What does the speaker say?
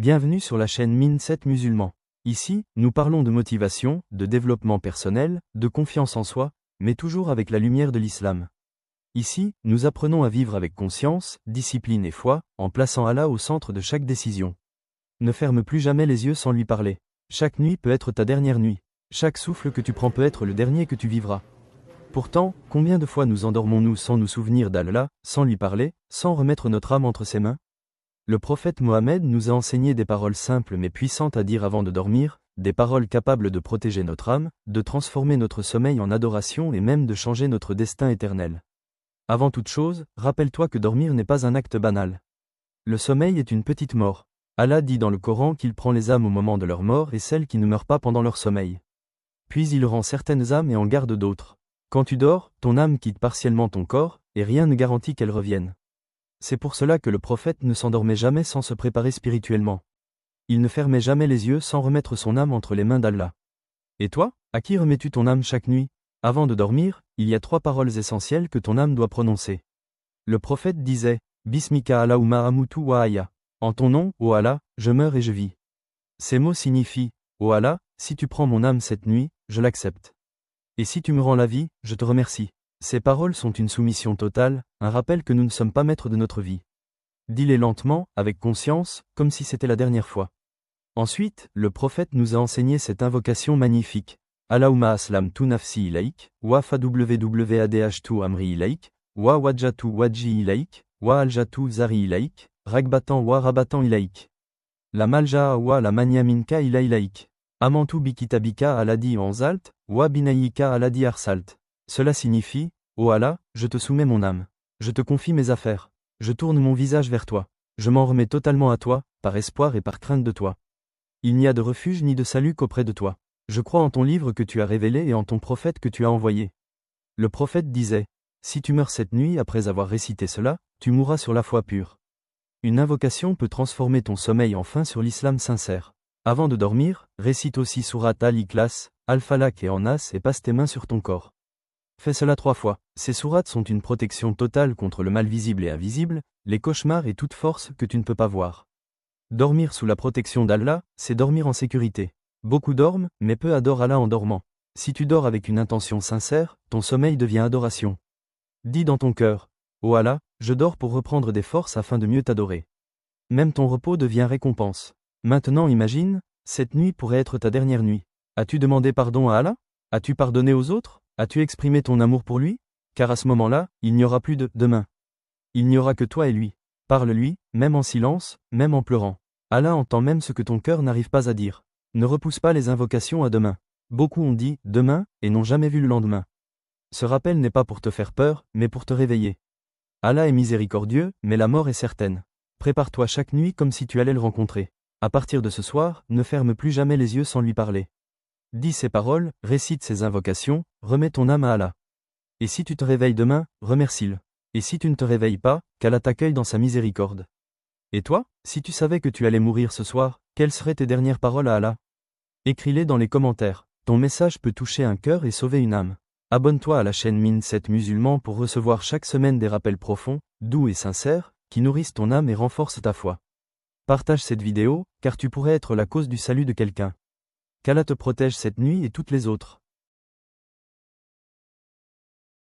Bienvenue sur la chaîne Mindset Musulman. Ici, nous parlons de motivation, de développement personnel, de confiance en soi, mais toujours avec la lumière de l'islam. Ici, nous apprenons à vivre avec conscience, discipline et foi, en plaçant Allah au centre de chaque décision. Ne ferme plus jamais les yeux sans lui parler. Chaque nuit peut être ta dernière nuit. Chaque souffle que tu prends peut être le dernier que tu vivras. Pourtant, combien de fois nous endormons-nous sans nous souvenir d'Allah, sans lui parler, sans remettre notre âme entre ses mains? Le prophète Mohammed nous a enseigné des paroles simples mais puissantes à dire avant de dormir, des paroles capables de protéger notre âme, de transformer notre sommeil en adoration et même de changer notre destin éternel. Avant toute chose, rappelle-toi que dormir n'est pas un acte banal. Le sommeil est une petite mort. Allah dit dans le Coran qu'il prend les âmes au moment de leur mort et celles qui ne meurent pas pendant leur sommeil. Puis il rend certaines âmes et en garde d'autres. Quand tu dors, ton âme quitte partiellement ton corps, et rien ne garantit qu'elle revienne. C'est pour cela que le prophète ne s'endormait jamais sans se préparer spirituellement. Il ne fermait jamais les yeux sans remettre son âme entre les mains d'Allah. Et toi, à qui remets-tu ton âme chaque nuit? Avant de dormir, il y a 3 paroles essentielles que ton âme doit prononcer. Le prophète disait, « Bismika Allahumma amutu wa ahya » En ton nom, ô Allah, je meurs et je vis. Ces mots signifient, ô Allah, si tu prends mon âme cette nuit, je l'accepte. Et si tu me rends la vie, je te remercie. Ces paroles sont une soumission totale, un rappel que nous ne sommes pas maîtres de notre vie. Dis-les lentement, avec conscience, comme si c'était la dernière fois. Ensuite, le prophète nous a enseigné cette invocation magnifique. Allahumma aslam tu nafsi ilaik, wa fawwadhtu amri ilaik, wa wajjatu wajhi ilaik, wa aljatu zari ilaik, ragbatan wa rabatan ilaik. La malja'a wa la mania minka ila ilaik. Amantu bikitabika aladi anzalt, wa binayika aladi arsalt. Cela signifie, ô Allah, je te soumets mon âme. Je te confie mes affaires. Je tourne mon visage vers toi. Je m'en remets totalement à toi, par espoir et par crainte de toi. Il n'y a de refuge ni de salut qu'auprès de toi. Je crois en ton livre que tu as révélé et en ton prophète que tu as envoyé. Le prophète disait, si tu meurs cette nuit après avoir récité cela, tu mourras sur la foi pure. Une invocation peut transformer ton sommeil enfin sur l'islam sincère. Avant de dormir, récite aussi Surat Al-Ikhlas, Al-Falaq et An-Nas et passe tes mains sur ton corps. Fais cela 3 fois. Ces sourates sont une protection totale contre le mal visible et invisible, les cauchemars et toute force que tu ne peux pas voir. Dormir sous la protection d'Allah, c'est dormir en sécurité. Beaucoup dorment, mais peu adorent Allah en dormant. Si tu dors avec une intention sincère, ton sommeil devient adoration. Dis dans ton cœur, ô Allah, je dors pour reprendre des forces afin de mieux t'adorer. Même ton repos devient récompense. Maintenant imagine, cette nuit pourrait être ta dernière nuit. As-tu demandé pardon à Allah? As-tu pardonné aux autres? As-tu exprimé ton amour pour lui? Car à ce moment-là, il n'y aura plus de « demain ». Il n'y aura que toi et lui. Parle-lui, même en silence, même en pleurant. Allah entend même ce que ton cœur n'arrive pas à dire. Ne repousse pas les invocations à demain. Beaucoup ont dit « demain » et n'ont jamais vu le lendemain. Ce rappel n'est pas pour te faire peur, mais pour te réveiller. Allah est miséricordieux, mais la mort est certaine. Prépare-toi chaque nuit comme si tu allais le rencontrer. À partir de ce soir, ne ferme plus jamais les yeux sans lui parler. Dis ces paroles, récite ces invocations, remets ton âme à Allah. Et si tu te réveilles demain, remercie-le. Et si tu ne te réveilles pas, qu'Allah t'accueille dans sa miséricorde. Et toi, si tu savais que tu allais mourir ce soir, quelles seraient tes dernières paroles à Allah? Écris-les dans les commentaires. Ton message peut toucher un cœur et sauver une âme. Abonne-toi à la chaîne Mindset Musulman pour recevoir chaque semaine des rappels profonds, doux et sincères, qui nourrissent ton âme et renforcent ta foi. Partage cette vidéo, car tu pourrais être la cause du salut de quelqu'un. Qu'Allah te protège cette nuit et toutes les autres.